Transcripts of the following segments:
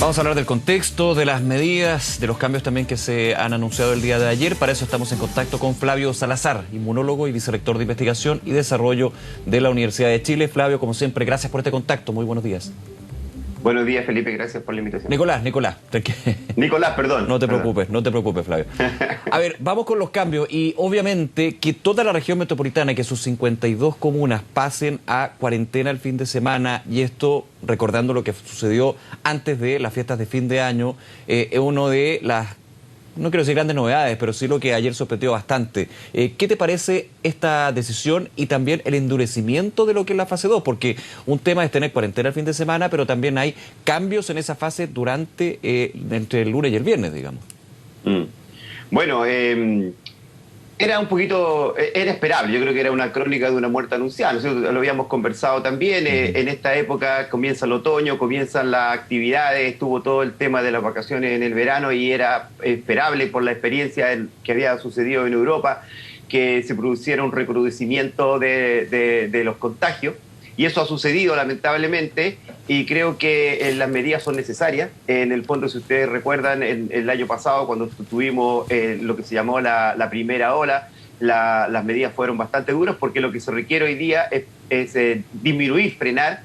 Vamos a hablar del contexto, de las medidas, de los cambios también que se han anunciado el día de ayer. Para eso estamos en contacto con Flavio Salazar, inmunólogo y vicerrector de Investigación y Desarrollo de la Universidad de Chile. Flavio, como siempre, gracias por este contacto. Muy buenos días. Buenos días, Felipe, gracias por la invitación. Nicolás, perdón. No te preocupes, Flavio. A ver, vamos con los cambios y obviamente que toda la región metropolitana, que sus 52 comunas pasen a cuarentena el fin de semana, y esto recordando lo que sucedió antes de las fiestas de fin de año, es uno de las, no quiero decir grandes novedades, pero sí lo que ayer sorprendió bastante. ¿Qué te parece esta decisión y también el endurecimiento de lo que es la fase 2? Porque un tema es tener cuarentena el fin de semana, pero también hay cambios en esa fase durante entre el lunes y el viernes, digamos. Bueno, era un poquito, era esperable. Yo creo que era una crónica de una muerte anunciada. Nosotros lo habíamos conversado también. En esta época comienza el otoño, comienzan las actividades, estuvo todo el tema de las vacaciones en el verano y era esperable por la experiencia que había sucedido en Europa que se produciera un recrudecimiento de los contagios. Y eso ha sucedido lamentablemente y creo que las medidas son necesarias. En el fondo, si ustedes recuerdan, el año pasado cuando tuvimos lo que se llamó la primera ola, las medidas fueron bastante duras porque lo que se requiere hoy día es disminuir, frenar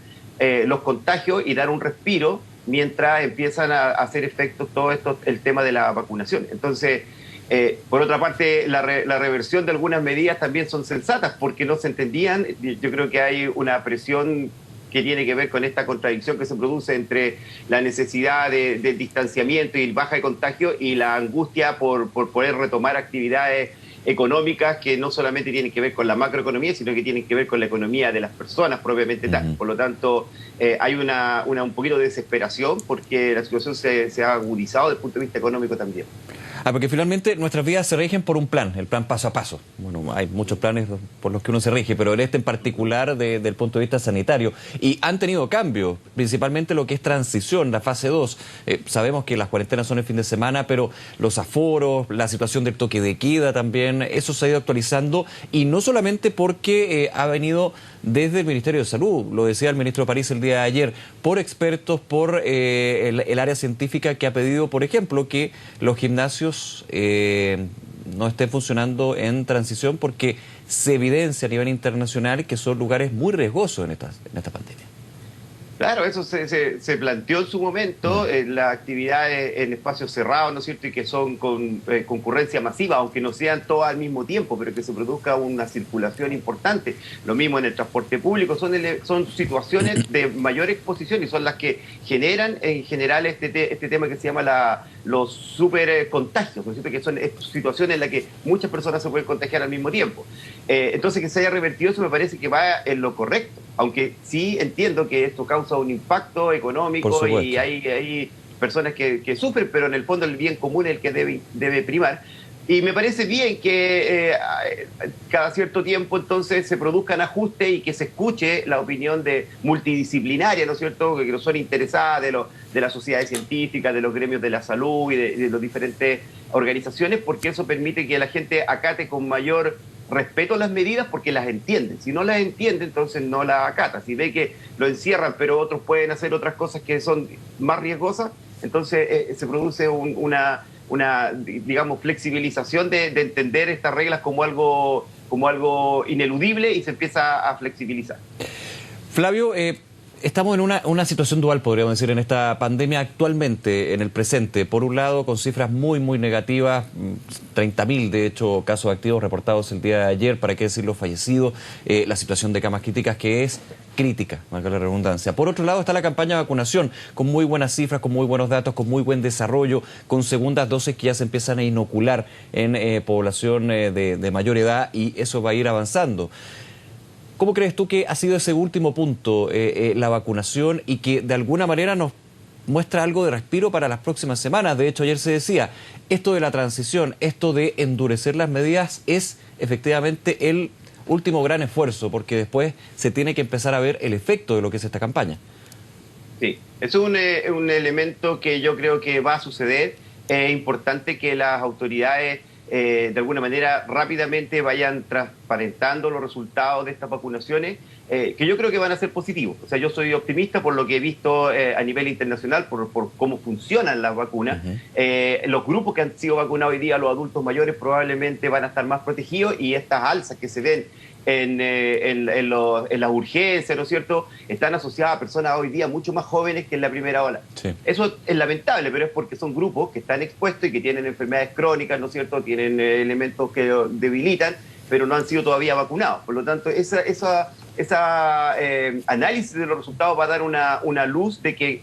los contagios y dar un respiro mientras empiezan a hacer efectos todo esto, el tema de la vacunación. Entonces, por otra parte, la reversión de algunas medidas también son sensatas porque no se entendían. Yo creo que hay una presión que tiene que ver con esta contradicción que se produce entre la necesidad de distanciamiento y baja de contagio y la angustia por poder retomar actividades económicas que no solamente tienen que ver con la macroeconomía, sino que tienen que ver con la economía de las personas propiamente tal. Por lo tanto, hay un poquito de desesperación porque la situación se ha agudizado desde el punto de vista económico también. Porque finalmente nuestras vidas se rigen por un plan, el plan paso a paso. Bueno, hay muchos planes por los que uno se rige, pero en este en particular desde el punto de vista sanitario. Y han tenido cambios, principalmente lo que es transición, la fase 2. Sabemos que las cuarentenas son el fin de semana, pero los aforos, la situación del toque de queda también, eso se ha ido actualizando. Y no solamente porque ha venido desde el Ministerio de Salud, lo decía el ministro París el día de ayer, por expertos, por el área científica que ha pedido, por ejemplo, que los gimnasios no estén funcionando en transición porque se evidencia a nivel internacional que son lugares muy riesgosos en esta pandemia. Claro, eso se planteó en su momento, las actividades en espacios cerrados, ¿no es cierto?, y que son con concurrencia masiva, aunque no sean todas al mismo tiempo, pero que se produzca una circulación importante. Lo mismo en el transporte público, son situaciones de mayor exposición y son las que generan en general este tema que se llama los supercontagios, ¿no es cierto?, que son situaciones en las que muchas personas se pueden contagiar al mismo tiempo. Entonces, que se haya revertido eso me parece que va en lo correcto, aunque sí entiendo que esto causa un impacto económico y hay personas que sufren, pero en el fondo el bien común es el que debe primar. Y me parece bien que cada cierto tiempo entonces se produzcan ajustes y que se escuche la opinión multidisciplinaria, ¿no es cierto?, que son interesadas de las sociedades científicas, de los gremios de la salud y de las diferentes organizaciones, porque eso permite que la gente acate con mayor respeto las medidas porque las entienden. Si no las entiende, entonces no las acata. Si ve que lo encierran, pero otros pueden hacer otras cosas que son más riesgosas, entonces se produce una digamos, flexibilización de entender estas reglas como algo ineludible y se empieza a flexibilizar. Flavio, estamos en una situación dual, podríamos decir, en esta pandemia actualmente, en el presente. Por un lado, con cifras muy, muy negativas, 30.000, de hecho, casos activos reportados el día de ayer, para qué decir los fallecidos, la situación de camas críticas que es crítica, marca la redundancia. Por otro lado está la campaña de vacunación, con muy buenas cifras, con muy buenos datos, con muy buen desarrollo, con segundas dosis que ya se empiezan a inocular en población de mayor edad y eso va a ir avanzando. ¿Cómo crees tú que ha sido ese último punto, la vacunación, y que de alguna manera nos muestra algo de respiro para las próximas semanas? De hecho, ayer se decía, esto de la transición, esto de endurecer las medidas es efectivamente el último gran esfuerzo, porque después se tiene que empezar a ver el efecto de lo que es esta campaña. Sí, es un elemento que yo creo que va a suceder. Es importante que las autoridades de alguna manera rápidamente vayan transparentando los resultados de estas vacunaciones que yo creo que van a ser positivos. O sea, yo soy optimista por lo que he visto a nivel internacional, por cómo funcionan las vacunas. Los grupos que han sido vacunados hoy día, los adultos mayores, probablemente van a estar más protegidos, y estas alzas que se ven en las urgencias, ¿no es cierto?, están asociadas a personas hoy día mucho más jóvenes que en la primera ola. Sí. Eso es lamentable, pero es porque son grupos que están expuestos y que tienen enfermedades crónicas, ¿no es cierto?, tienen elementos que debilitan, pero no han sido todavía vacunados. Por lo tanto, esa análisis de los resultados va a dar una luz de que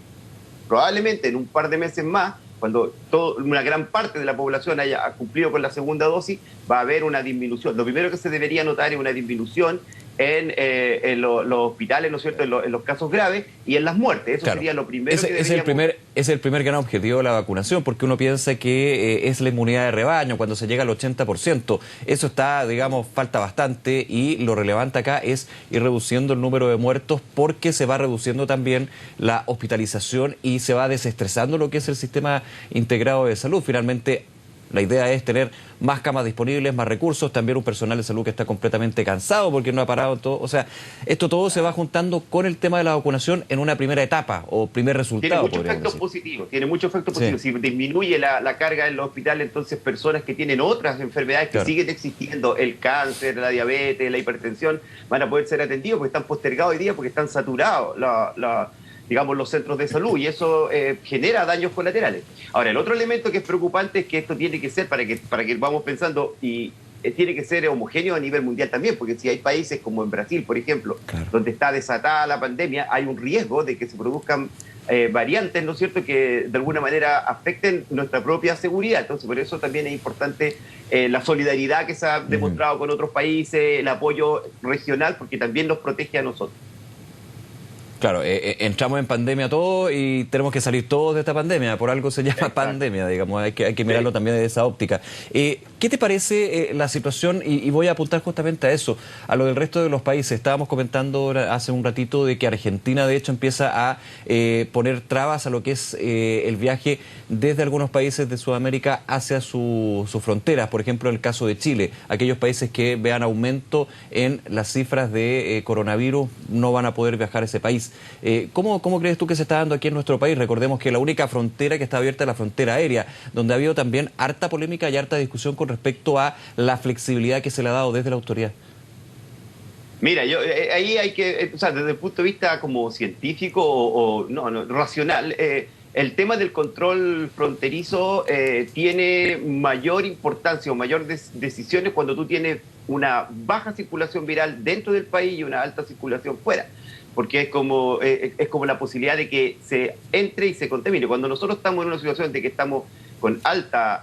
probablemente en un par de meses más, cuando una gran parte de la población haya cumplido con la segunda dosis, va a haber una disminución. Lo primero que se debería notar es una disminución en los hospitales, ¿no es cierto?, en los casos graves y en las muertes. Eso sería lo primero que deberíamos... Es el primer gran objetivo de la vacunación, porque uno piensa que es la inmunidad de rebaño cuando se llega al 80%. Eso está, digamos, falta bastante, y lo relevante acá es ir reduciendo el número de muertos, porque se va reduciendo también la hospitalización y se va desestresando lo que es el sistema integrado de salud. Finalmente, la idea es tener más camas disponibles, más recursos, también un personal de salud que está completamente cansado porque no ha parado todo. O sea, esto todo se va juntando con el tema de la vacunación en una primera etapa o primer resultado. Tiene muchos efectos positivos, Sí. Si disminuye la carga en los hospitales, entonces personas que tienen otras enfermedades que siguen existiendo, el cáncer, la diabetes, la hipertensión, van a poder ser atendidos porque están postergados hoy día, porque están saturados digamos, los centros de salud, y eso genera daños colaterales. Ahora, el otro elemento que es preocupante es que esto tiene que ser, para que vamos pensando, y tiene que ser homogéneo a nivel mundial también, porque si hay países como en Brasil, por ejemplo, donde está desatada la pandemia, hay un riesgo de que se produzcan variantes, ¿no es cierto?, que de alguna manera afecten nuestra propia seguridad. Entonces, por eso también es importante la solidaridad que se ha demostrado con otros países, el apoyo regional, porque también nos protege a nosotros. Claro, entramos en pandemia todos y tenemos que salir todos de esta pandemia, por algo se llama pandemia, digamos, hay que mirarlo también desde esa óptica. ¿Qué te parece la situación? Y voy a apuntar justamente a eso, a lo del resto de los países. Estábamos comentando hace un ratito de que Argentina, de hecho, empieza a poner trabas a lo que es el viaje desde algunos países de Sudamérica hacia sus fronteras. Por ejemplo, en el caso de Chile, aquellos países que vean aumento en las cifras de coronavirus no van a poder viajar a ese país. ¿Cómo crees tú que se está dando aquí en nuestro país? Recordemos que la única frontera que está abierta es la frontera aérea, donde ha habido también harta polémica y harta discusión con respecto a la flexibilidad que se le ha dado desde la autoridad. Mira, ahí hay que, o sea, desde el punto de vista como científico no, racional, el tema del control fronterizo tiene mayor importancia o mayor decisiones cuando tú tienes una baja circulación viral dentro del país y una alta circulación fuera, porque es como la posibilidad de que se entre y se contamine. Cuando nosotros estamos en una situación de que estamos con alta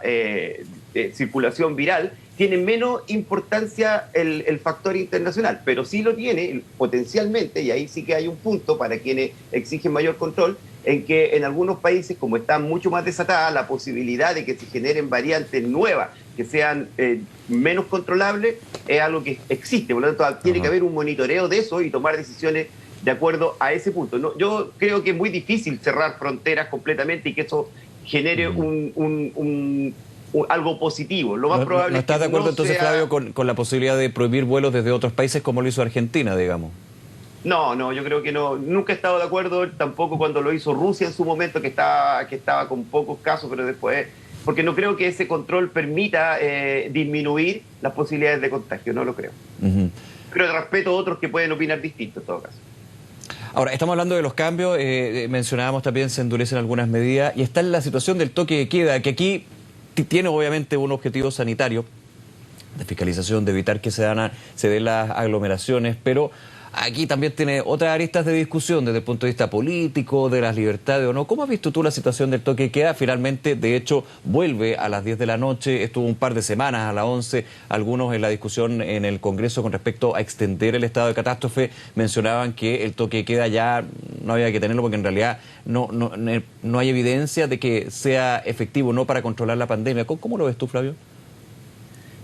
circulación viral, tiene menos importancia el factor internacional, pero sí lo tiene potencialmente, y ahí sí que hay un punto para quienes exigen mayor control, en que en algunos países, como están mucho más desatadas, la posibilidad de que se generen variantes nuevas que sean menos controlables es algo que existe. Por lo tanto, tiene que haber un monitoreo de eso y tomar decisiones de acuerdo a ese punto. No, yo creo que es muy difícil cerrar fronteras completamente y que eso genere algo positivo. Lo más probable ¿No estás de acuerdo entonces, sea... Flavio, con la posibilidad de prohibir vuelos desde otros países como lo hizo Argentina, digamos? No, yo creo que no. Nunca he estado de acuerdo, tampoco cuando lo hizo Rusia en su momento, que estaba con pocos casos, pero después... Porque no creo que ese control permita disminuir las posibilidades de contagio, no lo creo. Pero respeto a otros que pueden opinar distinto en todo caso. Ahora, estamos hablando de los cambios, mencionábamos también se endurecen algunas medidas, y está en la situación del toque de queda, que aquí tiene obviamente un objetivo sanitario, de fiscalización, de evitar que se den las aglomeraciones, pero aquí también tiene otras aristas de discusión desde el punto de vista político, de las libertades o no. ¿Cómo has visto tú la situación del toque de queda? Finalmente, de hecho, vuelve a las 10 de la noche, estuvo un par de semanas a las 11, algunos en la discusión en el Congreso con respecto a extender el estado de catástrofe mencionaban que el toque de queda ya no había que tenerlo porque en realidad no hay evidencia de que sea efectivo no para controlar la pandemia. ¿Cómo lo ves tú, Flavio?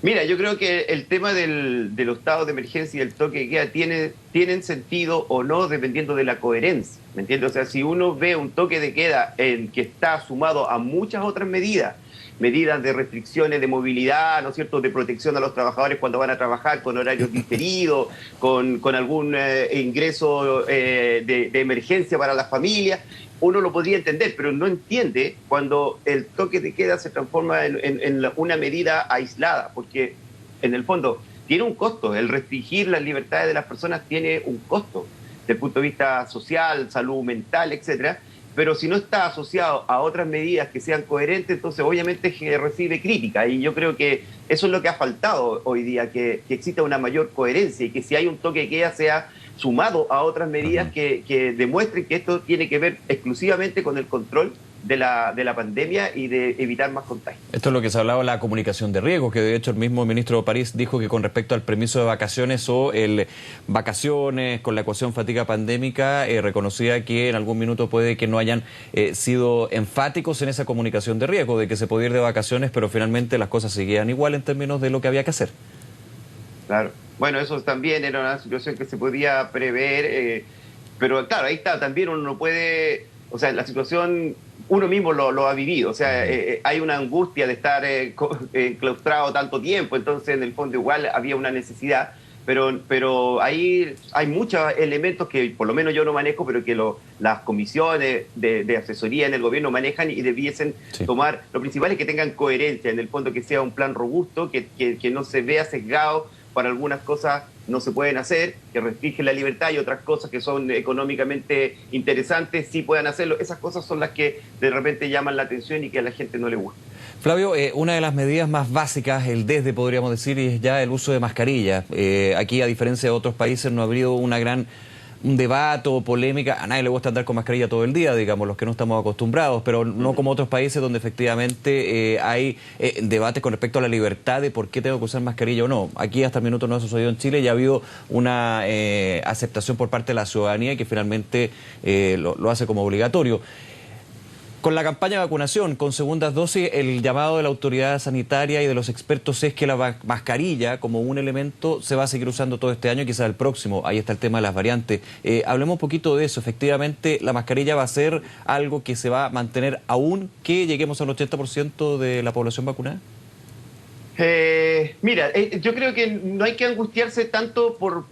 Mira, yo creo que el tema de los estados de emergencia y el toque de queda tienen sentido o no dependiendo de la coherencia, ¿me entiendes? O sea, si uno ve un toque de queda que está sumado a muchas otras medidas medidas de restricciones de movilidad, ¿no es cierto?, de protección a los trabajadores cuando van a trabajar con horarios diferidos, con algún ingreso de emergencia para las familias. Uno lo podría entender, pero no entiende cuando el toque de queda se transforma en una medida aislada, porque en el fondo tiene un costo. El restringir las libertades de las personas tiene un costo desde el punto de vista social, salud mental, etcétera. Pero si no está asociado a otras medidas que sean coherentes, entonces obviamente recibe crítica. Y yo creo que eso es lo que ha faltado hoy día, que exista una mayor coherencia y que si hay un toque de queda sea sumado a otras medidas que demuestren que esto tiene que ver exclusivamente con el control de la pandemia y de evitar más contagios. Esto es lo que se hablaba de la comunicación de riesgos, que de hecho el mismo ministro París dijo que con respecto al permiso de vacaciones o el vacaciones con la ecuación fatiga pandémica, reconocía que en algún minuto puede que no hayan sido enfáticos en esa comunicación de riesgo, de que se podía ir de vacaciones, pero finalmente las cosas seguían igual en términos de lo que había que hacer. Claro. Bueno, eso también era una situación que se podía prever, pero claro, ahí está, también uno no puede, o sea, la situación uno mismo lo ha vivido, o sea, hay una angustia de estar enclaustrado tanto tiempo, entonces en el fondo igual había una necesidad, pero ahí hay muchos elementos que por lo menos yo no manejo, pero que las comisiones de asesoría en el gobierno manejan y debiesen tomar. Lo principal es que tengan coherencia, en el fondo que sea un plan robusto, que no se vea sesgado. Para algunas cosas no se pueden hacer, que restringen la libertad, y otras cosas que son económicamente interesantes sí puedan hacerlo. Esas cosas son las que de repente llaman la atención y que a la gente no le gusta. Flavio, una de las medidas más básicas, el desde podríamos decir, es ya el uso de mascarilla. Aquí, a diferencia de otros países, no ha habido un debate o polémica. A nadie le gusta andar con mascarilla todo el día, digamos, los que no estamos acostumbrados, pero no como otros países donde efectivamente hay debates con respecto a la libertad de por qué tengo que usar mascarilla o no. Aquí hasta el minuto no ha sucedido en Chile, ya ha habido una aceptación por parte de la ciudadanía que finalmente lo hace como obligatorio. Con la campaña de vacunación, con segundas dosis, el llamado de la autoridad sanitaria y de los expertos es que la mascarilla, como un elemento, se va a seguir usando todo este año y quizás el próximo. Ahí está el tema de las variantes. Hablemos un poquito de eso. Efectivamente, la mascarilla va a ser algo que se va a mantener aún que lleguemos al 80% de la población vacunada. Mira, yo creo que no hay que angustiarse tanto por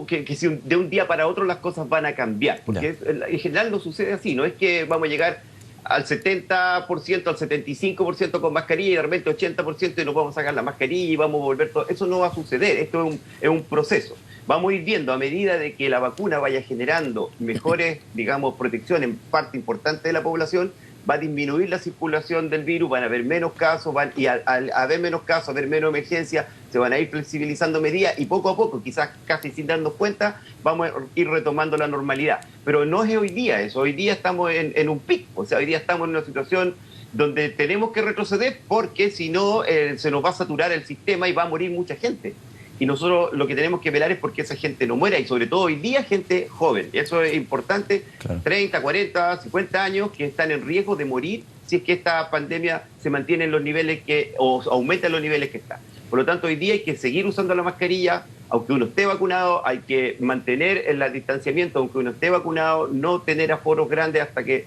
que si de un día para otro las cosas van a cambiar, porque en general no sucede así. No es que vamos a llegar al 70%, al 75% con mascarilla y de repente 80% y nos vamos a sacar la mascarilla y vamos a volver todo. Eso no va a suceder, esto es un proceso. Vamos a ir viendo a medida de que la vacuna vaya generando mejores, digamos, protección en parte importante de la población, va a disminuir la circulación del virus, van a haber menos casos, y al haber menos casos, haber menos emergencia, se van a ir flexibilizando medidas y poco a poco, quizás casi sin darnos cuenta, vamos a ir retomando la normalidad. Pero no es hoy día eso, hoy día estamos en un pico, o sea, hoy día estamos en una situación donde tenemos que retroceder porque si no se nos va a saturar el sistema y va a morir mucha gente. Y nosotros lo que tenemos que velar es porque esa gente no muera, y sobre todo hoy día gente joven. Y eso es importante, claro. 30, 40, 50 años que están en riesgo de morir si es que esta pandemia se mantiene en los niveles o aumenta en los niveles que está. Por lo tanto, hoy día hay que seguir usando la mascarilla, aunque uno esté vacunado, hay que mantener el distanciamiento, aunque uno esté vacunado, no tener aforos grandes hasta que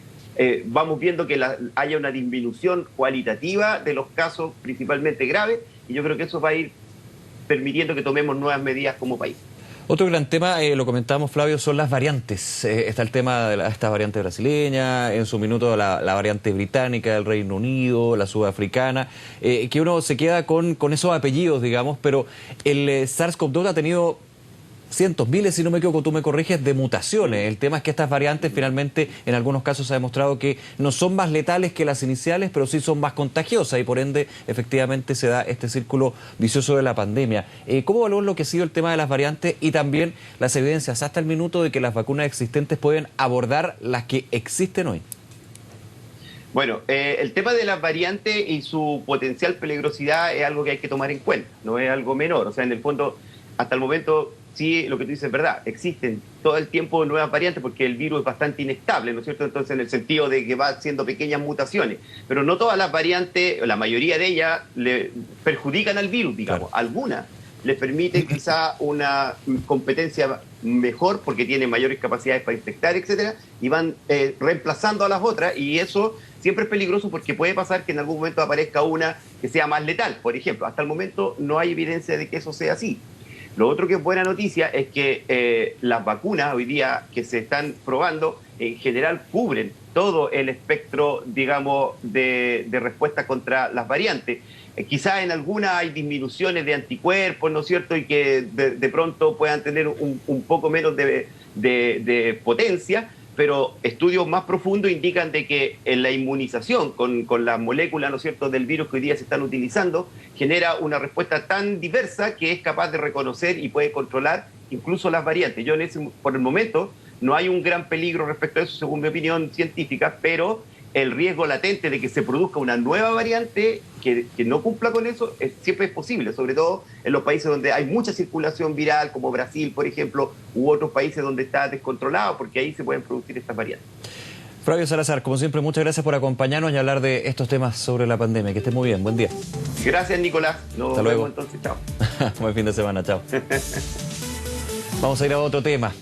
vamos viendo que haya una disminución cualitativa de los casos principalmente graves, y yo creo que eso va a ir permitiendo que tomemos nuevas medidas como país. Otro gran tema, lo comentábamos, Flavio, son las variantes. Está el tema de esta variante brasileña, en su minuto la variante británica del Reino Unido, la sudafricana, que uno se queda con esos apellidos, digamos, pero el SARS-CoV-2 ha tenido cientos, miles, si no me equivoco, tú me corriges, de mutaciones. El tema es que estas variantes finalmente en algunos casos se ha demostrado que no son más letales que las iniciales, pero sí son más contagiosas y por ende efectivamente se da este círculo vicioso de la pandemia. ¿Cómo evalúan lo que ha sido el tema de las variantes y también las evidencias hasta el minuto de que las vacunas existentes pueden abordar las que existen hoy? Bueno, el tema de las variantes y su potencial peligrosidad es algo que hay que tomar en cuenta, no es algo menor. O sea, en el fondo, hasta el momento, sí, lo que tú dices es verdad, existen todo el tiempo nuevas variantes porque el virus es bastante inestable, ¿no es cierto? Entonces, en el sentido de que va haciendo pequeñas mutaciones, pero no todas las variantes, la mayoría de ellas, le perjudican al virus, digamos. Claro. Algunas les permiten quizá una competencia mejor porque tienen mayores capacidades para infectar, etcétera, y van reemplazando a las otras, y eso siempre es peligroso porque puede pasar que en algún momento aparezca una que sea más letal, por ejemplo. Hasta el momento no hay evidencia de que eso sea así. Lo otro que es buena noticia es que las vacunas hoy día que se están probando en general cubren todo el espectro, digamos, de respuesta contra las variantes. Quizás en algunas hay disminuciones de anticuerpos, ¿no es cierto?, y que de pronto puedan tener un poco menos de potencia, pero estudios más profundos indican de que en la inmunización con la molécula, ¿no es cierto?, del virus que hoy día se están utilizando, genera una respuesta tan diversa que es capaz de reconocer y puede controlar incluso las variantes. Por el momento no hay un gran peligro respecto a eso, según mi opinión científica, pero el riesgo latente de que se produzca una nueva variante que no cumpla con eso siempre es posible, sobre todo en los países donde hay mucha circulación viral, como Brasil, por ejemplo, u otros países donde está descontrolado, porque ahí se pueden producir estas variantes. Flavio Salazar, como siempre, muchas gracias por acompañarnos y hablar de estos temas sobre la pandemia. Que esté muy bien, buen día. Gracias, Nicolás. Nos vemos entonces, chao. Buen fin de semana, chao. Vamos a ir a otro tema.